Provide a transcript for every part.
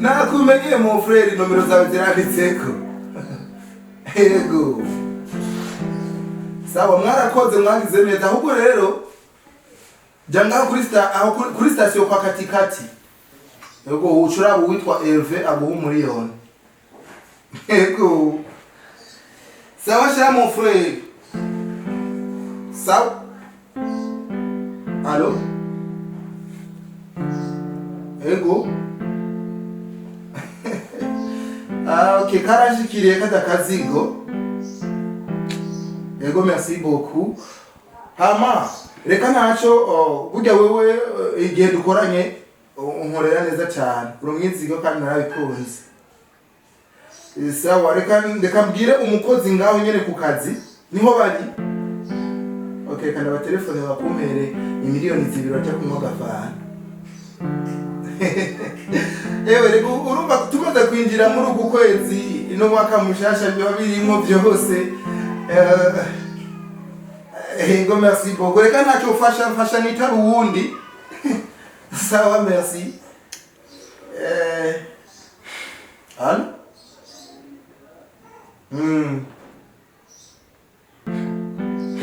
nakumenyeye mon frère nomero zawe ziranditseko. Ego sawa mwarakoze mwagize neza ahubwo rero janga kuri station kwa katikati ego ucura witwa Herve aguha umuriyoni. Ego sawa sha mon frère. Sawa allo ego ok karashikiriye kada kazigo. Ego merci beaucoup. Hama reka naco burya wewe igihe dukoranye unkorera neza cyane urumwizigo kandi narabikunze. Sawa reka mbwire umukozi ngaho nyene ku kazi niho bari. Ok kandi abatelefone bakumpere imiliyoni 2 baca kunywa gafana. Ewe rego urumva tumaze kwinjira muri uku kwezi ino mwaka mushasha byo birimo byose. Ego merci beaucoup. Reka naco fasha nitaru wundi. Sawa merci. Al?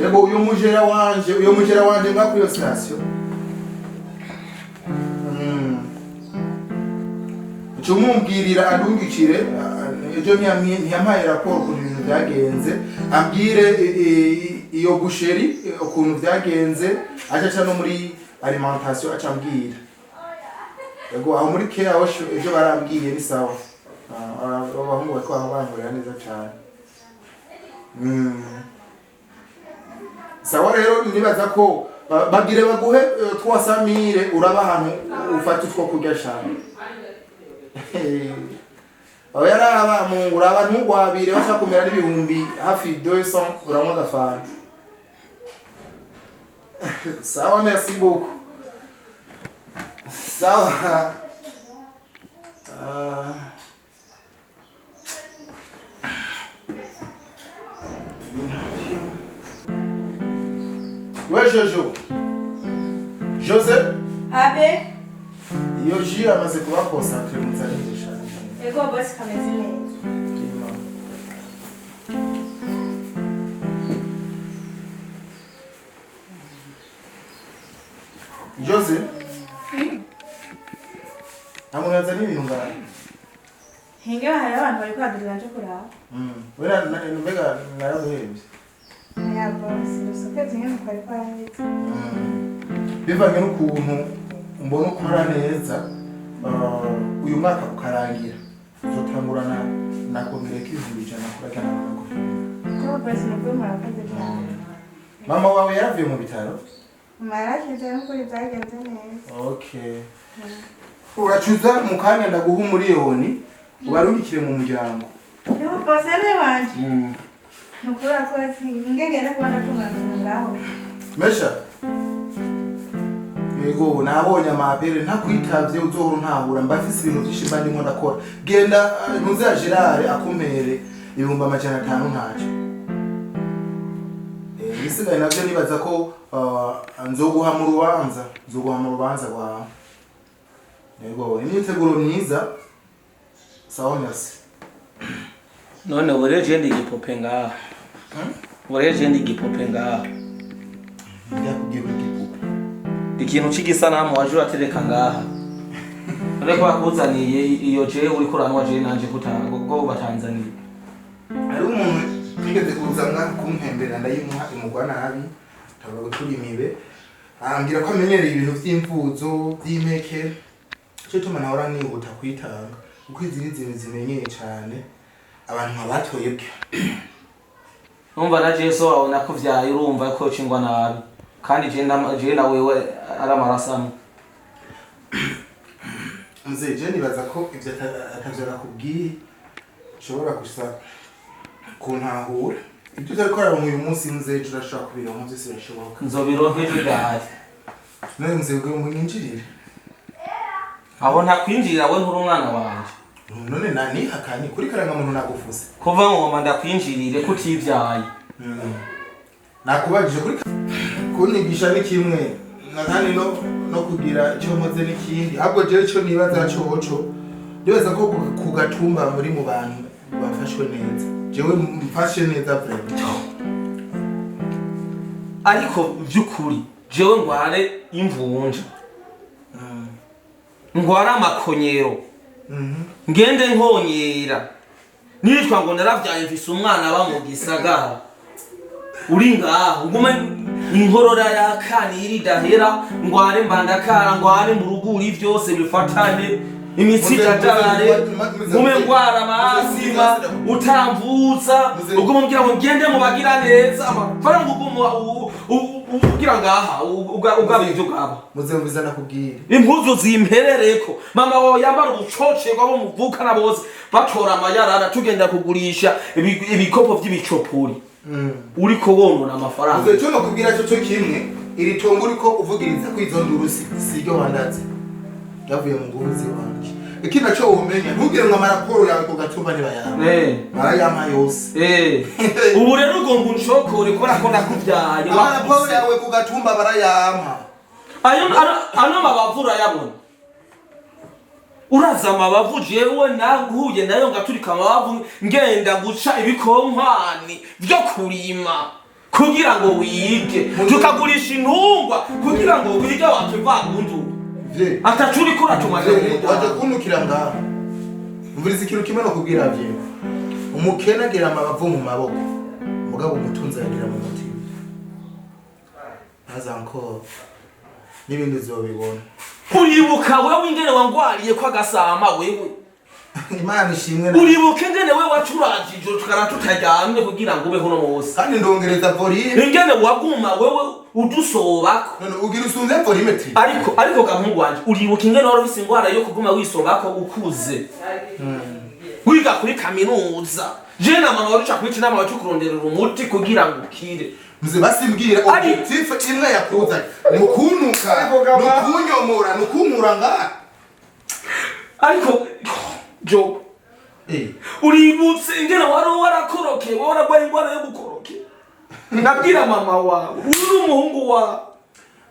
Ego uyo mujera wanje ngakuri yo station. Cumumbwirira adungikire ejo ntiyampaye raporo ku bintu byagenze ambwire iyo busheri ukuntu byagenze acaca no muri alimentation acambwira. Ego aho muri care aho ejo barambwiye ni sawa. Abahungu bariko bamborera neza cyane. Sawa rero nibaza ko bagire baguhe 300,000 uraba ahantu ufata utwo kurya cyane. Oya raba mungu raba ntugwabire bashaka kumera n'ibihumbi hafi 200 uramwa gafana. Sawa merci beaucoup. Sawa. Ouais Jojo. Joseph. Abe. Iyo ji amaze kuba concentré mu zanisha. Ego boss kameze neza. Jose. Amunaza n'ibintu ngara. Hinga hari abantu bari kwadurira nje kuraba. Wera mbega naramuhebye. Ya boss, rusokeze nyine kwari kwanditse. Bivanye n'ukuntu mbona ukora neza uyu mwaka ukarangira uzotangurana nakomere k'ibihumbi 100 kurajyana n'amakofi. Ko basi nubwo murakoze cyane. Mama wawe yaravuye mu bitaro? Marakize n'ukuri byagenze neza. Okay. Uracuza mu kanya ndaguha umuriyoni ubarungikire mu muryango. Yo pasere wanje. Nukura ko ngegera kubona kumwana ngaho. Mesha. Ego nabonye amapere ntakwitavye uzohora ntahura mbafise ibintu byinshi mba ndimo ndakora. Genda ntuze ya Gerard akumere ibihumbi 500 ntaco. Bisigaye navyo nibaza ko nzoguha mu rubanza rwawe. Ego imyiteguro myiza. Sawa merci. None ureje ndi gipope ngaha. Ureje ndi gipope ngaha. Ndakubwiye gipope. Ikintu cy'igisanamu waje uratereka ngaha. Ariko bakuzaniye iyo je uri kuranwa je nanje kutanga go batanzaniye. Ari umuntu twigeze kuzana kumpembera ndayimuha imugwa nabi. Tabago turimibe. Ambwira ko amenyereye ibintu by'imfuzo, by'imeke. Cyo tuma nahora nihuta kwitanga. Uko izindi zimenyeye cyane. Abantu abatoye bwe. Numva na Jesu wabona ko vyaye urumva ko cingwa nabi. Kandi je na wewe aramarasamo. Mzee je nibaza ko ivyo atavyara kubwiye shobora gusa kuntahura. Ibyo uzakora mu uyu munsi mzee turashaka kubironka byose birashoboka. Nzobironke bigahari. None mzee ubwo munyinjirire. Aho ntakwinjirira we nturi umwana wanje. None nani hakanye kuri karanga muntu nagufuse. Kuva ngoma ndakwinjirire kutivyaye. Nakubajije kuri kunigisha ni kimwe. Nakani no no kugira icyo nkoze n'ikindi ahubwo jewe icyo nibaza coco nibaza ko ku gatumba muri mu bantu bafashwe neza jewe mfashe neza vraiment ariko by'ukuri jewe ngware imvunja ngwara amakonyero ngende nkonyera nitwa ngo naravyaye mfise umwana aba mu gisagara uri ngaho ngume inkorora yakanira idahera ngware mbandakara ngware mu ruguri byose bifatane imitsi itatare ngume ngwara amasima utamvuza ubwo mugira ngo ngende mu bagira neza fara ngo ugira ngaha ugabije ugaba muzemviza nakubwira impuzu zimperereko mama wawe yambara ubucoce kwabo muvukana bose batora amayarara tugenda kugurisha ibikopo by'ibicopuri uriko wonona amafaranga uze cyo nakubwira cyo kimwe iri tongo uriko uvugiriza kwizo nduru siryo wandaze yavuye mu nguruzi wanje iki naco umenya ntugire ngo amaraporo yawe ko gatumba niba yawe barayama yose ubu rero ugomba unshokore ko nakona kuvyaye amaraporo yawe ku gatumba barayama ano mabavura yabona uraza amabavu jewe naguye nayo ngaturika amabavu ngenda guca ibikonkwani byo kurima kugira ngo wige tukagurisha intungwa kugira ngo wige wakivagundu atacuri kuratumaje waje kunukira ngaho umviriza ikintu kimwe no kubwira bye umukene agira amabavu mu maboko mugabo umutunzi agira mu mutima azanko n'ibindi zobibona uribuka wewe ingene wangwariye kwa gasama wewe Imana ishimwe uribuka ingene wewe wacurajije tukara tutajyamye kugira ngo ube hono mose kandi ndongereza volume ingene waguma wewe udusobako none ugira usunze volumetri ariko gamungu wanje uribuka ingene wari ufise ingwara yo kuguma wisobako ukuze wiga kuri kaminuza je na mama waruca kwita nama wacukuronderera umuti kugira ngo ukire muze basimbwira objectif imwe yakuza nukunuka nukunyomora nukumuranga ariko jo uributse ingene wari warakoroke waragwaye ingwara yo gukoroke nabwira mama wawe uri umuhungu wa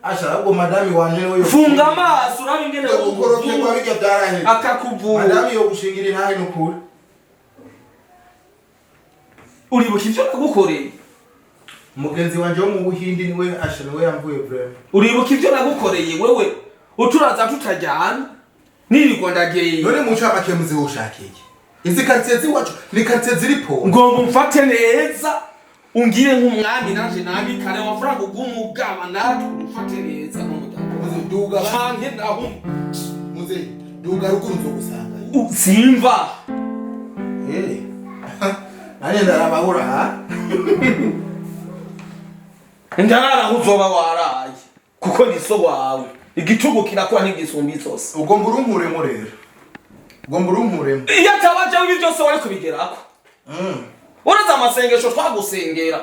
asha ahubwo madami wanje we funga amaso urabe ingene gukoroke kwa bijya byarahe akakuvura madami yo gushingira intahe nukuri uribuka ivyo nagukoreye mugenzi wanje wo mu Buhindi niwe asha niwe yamvuye vraiment uribuka ivyo nagukoreye wewe uturaza tutajyana nirirwa ndageye none muca makemuzi ushakiye izi quartier ziwacu ni quartier ziripo ngomba umfate neza ungire nk'umwami nanje nabi kare wafranga ugumugaba natwe umfate neza muze duga bange naho muze duga rukunzo gusanga simva nanye ndarabahura ndarara uzoba waraye kuko ni so wawe igitugu kirakora n'igisumbi zose ubwo mburumuremo rero ubwo mburumuremo iyo atabaje ibi byose wari kubigerako uraza amasengesho twagusengera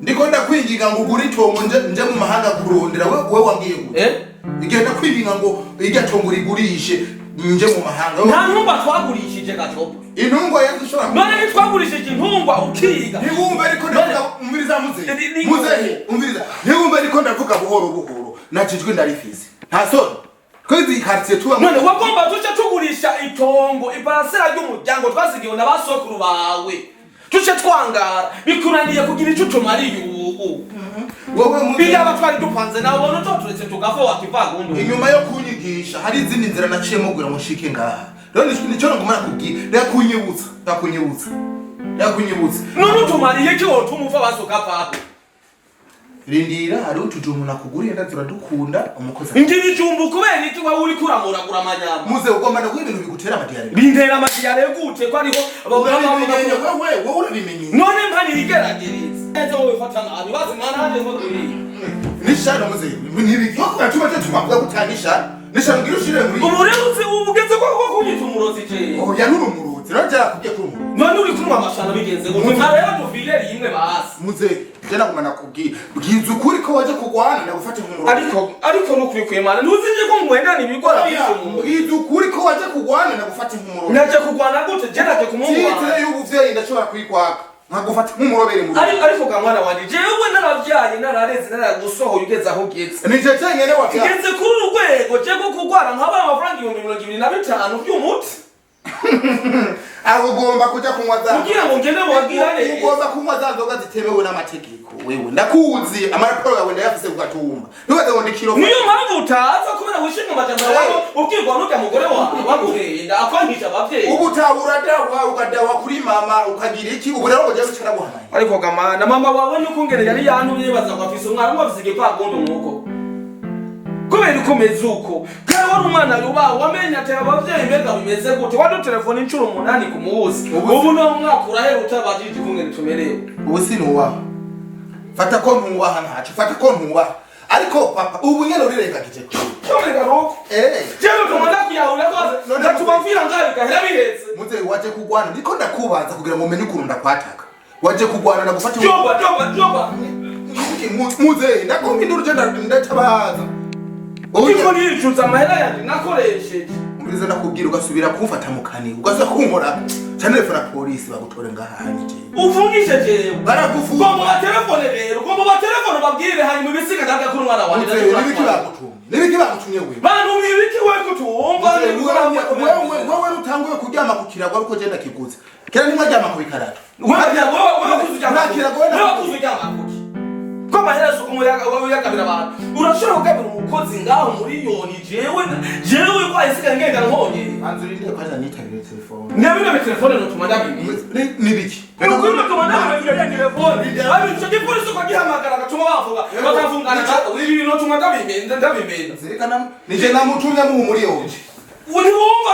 ndiko ndakwinginga ngo ugure itongo nje mu mahanga kurondera we wambwiye gute igenda kwibinga ngo irya tongo rigurishe nje mu mahanga nta ntumba twagurishije gacopa intungwa yadushora none ni twagurishije intungwa ukiga ntiwumve ariko ndavuga umviriza muze umviriza ntiwumve ariko ndavuga buhoro buhoro nakijwe ndarifize nta soni kwezi quartier tuba none wagomba tuce tugurisha itongo iparasera ry'umuryango twasigiwe na basokuru bawe tuce twangara bikunaniye kugira ico tumariye ubu wowe mu bijya twari dupanze nawe ubona to turetse tugafo wakivagundo inyuma yo kunyigisha hari izindi nzira naciyemo gura mushike ngaha rero nicyo ngomara kubwira yakunyibutsa none utumariye ki wotumuva basoka paho rindira hari utujumu nakuguriye ndazura dukunda umukozi ngiri jumbu kubera iki wawe uri kuramuragura amanyama muze ugomba no kwibintu bigutera amadiyare bintera amadiyare gute ko ariho wowe urabimenye none mpani igeragereza neza wowe fata nabi bazi mwana hande ngo duri nishana muze nibyo atuma tumavuga gutanisha nishana ngira ushire muri umurenze ubugeze ko kunyita umurozi je ya nurumurozi rajya kubye ko umurozi none uri kumwa amashana bigenze ngo ntare yo tuvile rimwe basi muze jena kumana kubwira bwiza ukuri ko waje kugwana ndagufata nk'umurozi ariko no kwimana ntuzije ko ngwenda nibigora bwiza ukuri ko waje kugwana ndagufata nk'umurozi naje kugwana gute jena je kumungwa titire y'ubuvyeyi ndashobora kwikwaka nkagufata nk'umurobere mu ariko gamwana wanje jewe naravya naravyaye narareze naragusohoye ugeze aho ugeze nije cyanyene wavyaye igeze kuri urwego je ko kugwara nkaba amafaranga 25,000 by'umuti agomba kuja kunywa za kugira ngo ngende mubagirane ugomba kunywa za nzoga zitemewe n'amategeko wewe ndakuzi amaraporo yawe ndayafise kugatumba ntubaze ngo ndikiro niyo mpamvu utaza kubera wishinga amajambo yawe ubwirwa n'urya mugore wawe waguhenda akwangisha abavyeyi ubu tabura dawa ukadawa kuri mama ukagira iki ubu rero ngo je bicara guhamaye ariko gamana mama wawe nuko ngene yari yantumye baza ngo afise umwana ngo afise igipagondo nuko kubera ukomeze uko kandi wari umwana yuba wamenya ati abavyeyi mbega bimeze gute wadu telefone incuro 8 ku munsi ubu no mwaka urahera utabajije kungene tumerewe ubu sinuwa fata ko ntuwaha ntacu fata ko ntuwaha ariko papa ubu nyene urireka kije cyomega roko jewe tumanda kuyahura kose ndatubavira ngabi gahera bihetse muze waje kugwana ndiko ndakubaza kugira ngo umenye ukuntu ndakwataka waje kugwana na gufata joba muze ndakumbindura ugenda ndatabaza Uko nicuza amahera yandi nakoresheje. Umuriza nakubwira ugasubira kumfata mu kani ugaza kunkora cyane telefone polisi bagutore ngahanye je. Uvungije je. Baragufunga. Ko mu telefone rero, ko mu telefone babwire hanyuma ibisiga ndabya kuri mwana wanjye. Nibiki bagutumye. Nibiki bagutumye wewe. Bantu mwibiki we kutumva. Wewe utanguye kuryama ku kirago ariko je ndakiguze. Kera nimwajyama ku bikarata. Wewe kuzuryama. Wewe kuzuryama kuki. Ko mahera suko yakabira abantu urashobora kugabira umukozi ngaho muri yoni jewe kwa isiga ngenda nkonye anzurinde kwaza nitabire telefone nabino telefone no tumanda bibi nibiki uko no tumanda bibi ya telefone abi cyo gipolisi ko gihamagara gatuma bavuga bakavungana ibi no tumanda bibi ndabimenda zirikana nije namutumya mu muri yoni uri wumva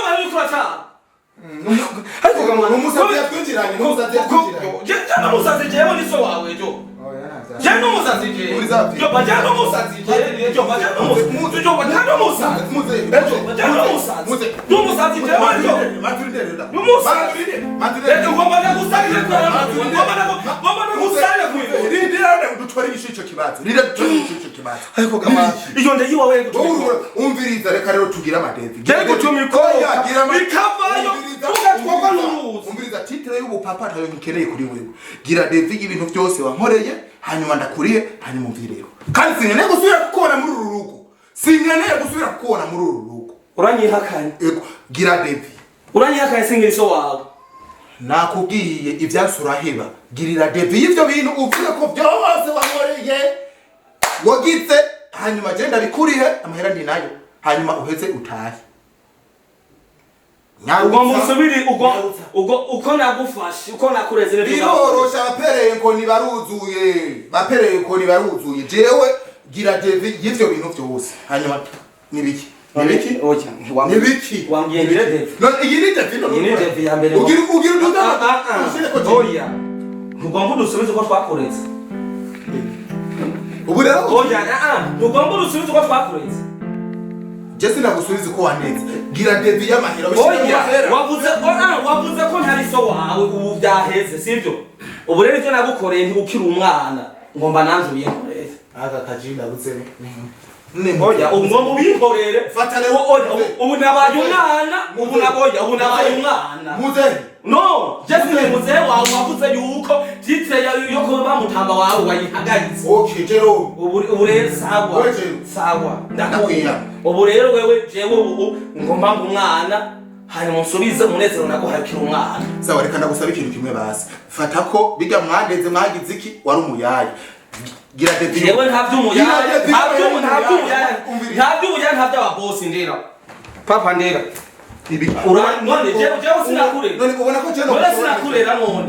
bari kurata ariko gamana umusazi yatwinjiranye jana musazi jewe ni so wawe jo jana musazi jewe jo bajana musazi jewe jo bajana musazi jo bajana musazi muze bajana musazi muze no musazi jewe jo maturinde no musazi maturinde ngo bana gusaje kwa bana gusaje kwa rindira ndutwara igishicyo kibazo rira icyo kibazo ariko gamana iyo ndayi wawe gutumira umviriza reka rero tugira amadevi jewe gutumira ko bikavayo umviriza titre y'ubupapa ntayo nkeneye kuri wewe gira devi ibintu byose wankoreye hanyuma ndakuriye hanyuma umvirero kandi sinkeneye gusubira kukubona muri uru rugo sinkeneye gusubira kukubona muri uru rugo uranyihakanye gira devi uranyihakanye singiriso wawe nakubwiye ibyasura heba girira devi y'ibyo bintu uvuga ko byose wankoreye wagitse hanyuma je ndabikurihe amahera ndi nayo hanyuma uheze utahe ugomba usubiri uko nagufashe uko nakureze neza birorosha bapereye ko nibaruzuye jewe gira devi y'ivyo bintu byose hanyuma nibiki oya nibiki wambwiye ngire devi no iyi ni devi no iyi ni devi ya mbere ugira oya ugomba udusubize uko twakureze ubu rero oya ugomba udusubize uko twakureze Jesse nagusubiza uko waneze gira devi y'amahera wavuze ko ntari so wawe ubu byaheze sivyo ubu rero icyo nagukoreye ntibukira umwana ngomba nanzuye nkorere aka kajinda butseme oya ubu ngomba ubinkorere fatane ubu nabaye umwana ubu nabaye umwana muze no Jesse ni muze wawe wavuze yuko titre yo ko bamutamba wawe wayihagaritse okay jero ubu rero sawa ndakwiya ubu rero wewe jewe ubu ngomba umwana hanyuma unsubize umunezero naguhakira umwana sawa reka ndagusaba ikintu kimwe basi fata ko biga mwageze mwagize iki wari umuyaya gira devi jewe ntavyo umuyaya ntavyo ababosi ndera papa ndera none jewe sinakurera none ubona ko je no sinakurera none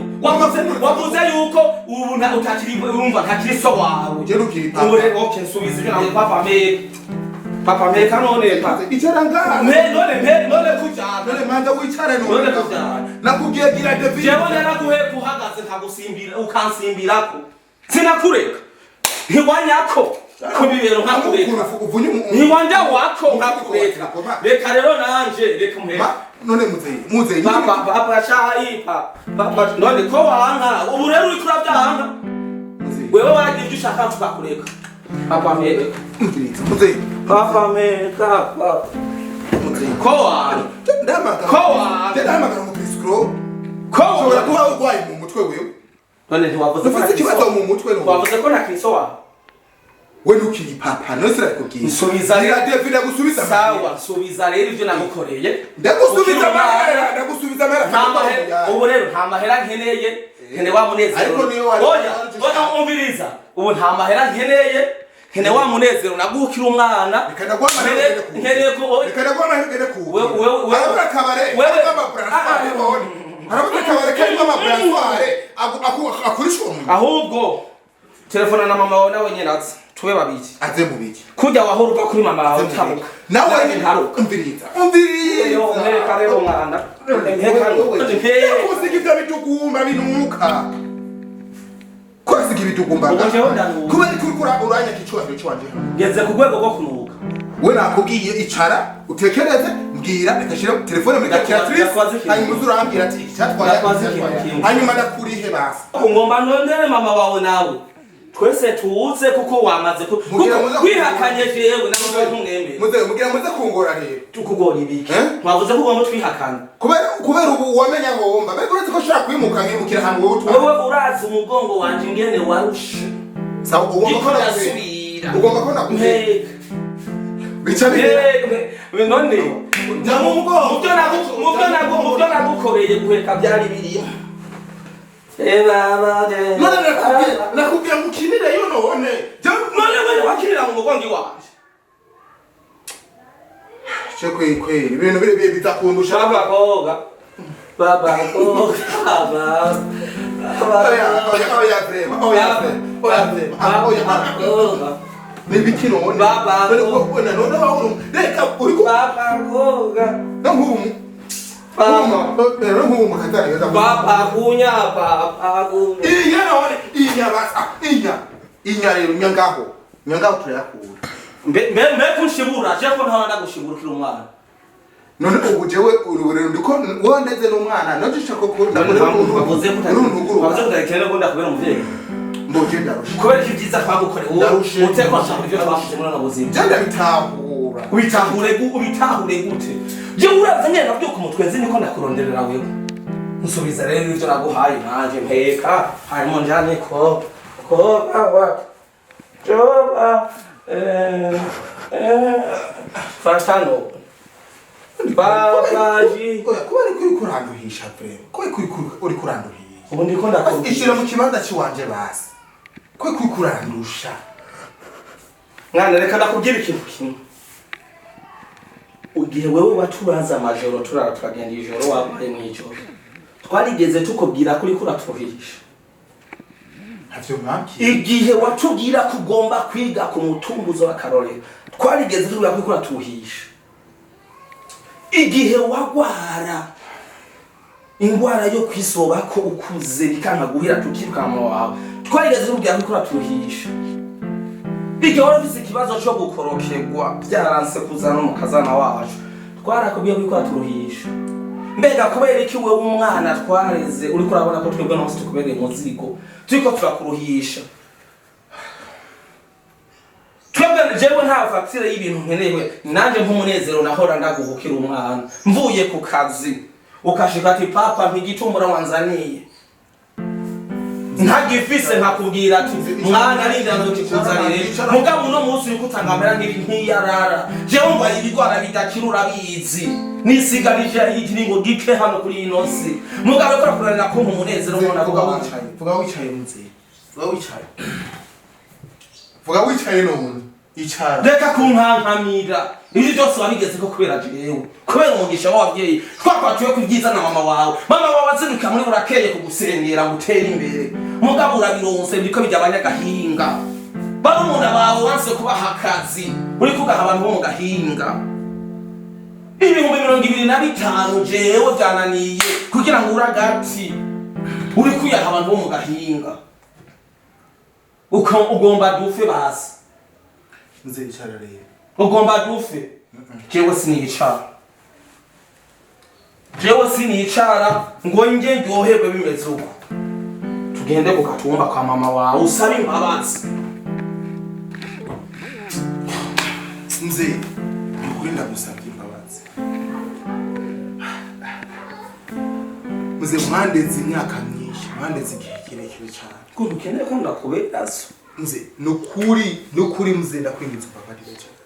wavuze yuko ubu utakiri urumva ntakiri so wawe je nukiri ubu rero okay nsubize ibyo nawe papa meka none icaranga none kujana none manda wicare none nakubwiye gira devi jewe naraguhe kuhagaze nkagusimbira ukansimbirako sinakureka ntiwanyako kubibero nkakureka ntiwanja wako nkakureka reka rero nanje reka muheka none muze papa papa none ko wanka ubu rero uri kurabyanga wewe wagiye ibyo ushaka tukakureka papa meka muze papa meka muze ko wanka ndamagara mu piskro ko ushobora kuba urwaye mu mutwe wewe none ntiwavuze ko ufite ikibazo mu mutwe no wavuze ko na Kristo wawe we nukiri papa no sira kubwira nsubiza rero David gusubiza sawa nsubiza rero ivyo nagukoreye ndagusubiza amahera ubu rero nta mahera nkeneye nkene wa munezero ariko niyo wari oya umviriza ubu nta mahera nkeneye nkene wa munezero naguhukira umwana nkeneye ko wewe akabare arabuze kabare kandi amabrasware akurishwa umuntu ahubwo telefona na mama wawe nawe nyeratse tube babiki aze mubiki kujya wahora uva kuri mama wawe tabuka nawe ntaruka umviriza yo mwereka rero mwana kusika ibyo bitugumba binuka kusika ibitugumba kuba ari kuri uranya kicyubahiro cyanje ngeze ku rwego rwo kunuka we nakubwiye icara utekereze mbwira rekashira telefone muri calculatrice hanyuma uzurambira ati icyatwaye hanyuma ndakurihe basi ngomba nondere mama wawe nawe twese tuwuze kuko wamaze kwihakanye jewe nawe ntumwemere muze kungora rero tukugora ibiki mwavuze ko ugomba twihakana kubera ubu wamenya ngomba mbere uretse ko shaka kwimukira ahantu wowe urazi umugongo wanje ingene warushe sawa ugomba ko nakuhe bica none mubyo nagukoreye guheka byari birimo nakubwira mukinire yo none none wakirira mu mugongo wanje kweli ibintu bire bitakundusha baba nibikino baba none reka uri ko baba Papa kunya inya rero nyangaho turayakura mbe kunshibura je ko ntawana gushibura umwana none ubu jewe ururero ndiko wondeze n'umwana nojisha ko kunda bavuze kudarekera ko ndakubera umuvyeyi mboje ndarusha kubera ibyiza twagukore uteko nshaka ibyo twafite muri nabuzima jenda bitahura ubitahure gute je uraza nyene nabyo ku mutwe nzi niko ndakuronderera wewe nsubiza rero ivyo naguhaye nanje mpeka harimo njane ko awa joba fatano babaji kuba ari kuranduhisha pe uri kuranduhisha ubu ndiko ndakora ishira mu kibanza ciwanje basi kwe kurandusha mwana reka ndakubwira ikintu kimwe ugihe wewe waturaza amajoro turara tukagenda ijoro wabaye mu ijoro twarigeze tukubwira kuri kuratuhisha havyo mwaki igihe watubwira kugomba kwiga ku mutumbuzo w'akarorero twarigeze tukubwira kuri kuratuhisha igihe wagwara ingwara yo kwisoba ko ukuze bikanga guhira tukirukama wawe twarigeze tukubwira kuri kuratuhisha igihe warafise ikibazo cyo gukorokerwa byaranse kuzana umukazana wacu twarakubwiye kuri kuratuhisha mbega kubera iki wewe umwana twareze uri kurabona ko twebwe no tukubereye muzigo turiko turakuruhisha twebwe jewe nta facture y'ibintu nkenewe nanje nk'umunezero nahora ndaguhukira umwana mvuye ku kazi ukashika ati papa mpigitumbura wanzaniye ntagifise nkakubwira ati mwana n'injano kikuzanire mugabo no munsi uri kutangamera nk'iyarara jewe ngo ibigwara bidakirura bizi nisigarije ikiringo gike hano kuri inosi mugabo ko rakurana ko umunezero mbona vuga wicaye munzi vuga wicaye none icara reka kunkankamira ibi byose wabigeze ko kubera jewe kubera umugisha w'abavyeyi twakwatuye kubyiza na mama wawe azinuka muri burakeye kugusengera gutera imbere mugabo urabironse biko bijya abanyagahinga barumuna bawe wanse kubaha akazi uri kugaha abantu bo mu gahinga ibihumbi 25 jewe byananiye kugira ngo uragati uri kuyaha abantu bo mu gahinga ugomba dufe basi nze icara rero ugomba dufe jewe sinicara ngo nge ndyoherwe bimeze uko tugende ku katumba kwa mama wawe usabe imbabazi nze ukuri ndagusabye imbabazi muze mwandeze imyaka myinshi mwandeze igihe kirekire mbabarire cyane ko dukeneye ko ndakubera so nze nukuri mze ndakwingiza mbabarire cyane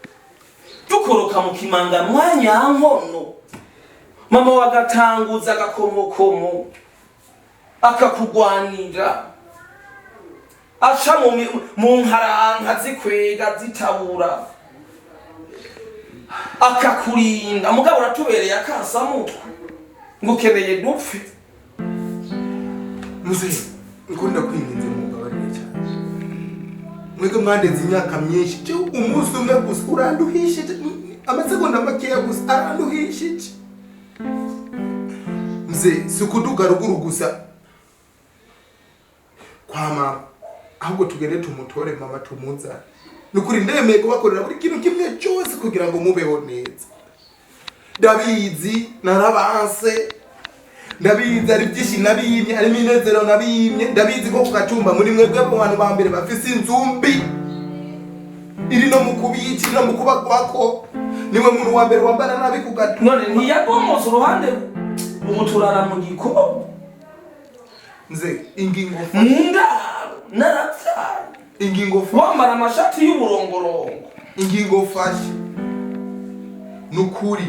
dukoroka mu kimanga mwanya nkono mama wagatanguza agakomokomo akakugwanira aca mu nkaranka zikwega zitabura akakurinda mugabo uratubereye akasamutwe ngo ukeneye dupfe muze ngunda kwinginze mbabarire cyane mwege mwandeze imyaka myinshi cyo umunsi umwe gusa uranduhishije amasegonda makeya gusa aranduhishije mze sikuduga ruguru gusa kwa mama ahubwo tugende tumutore mama tumuza nukuri ndemeye kubakorera buri kintu kimwe cyose kugira ngo mubeho neza ndabizi narabanse ndabizi ari byinshi nabimye ari minezero nabimye ndabizi ko kugatumba muri mwebwe abantu ba mbere bafise inzumbi iri no mukubici no mukubakwako niwe muntu wa mbere wambara nabi kugatumba none ntiyagomoza uruhande umuturara mu gikobo nze ingingo naravyaye ingingo wambara amashati y'uburongorongo ingingo fashe nukuri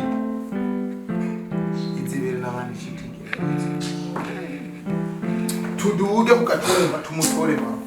izibere n'abandi shitingi tuduge kugatumba tumutore mama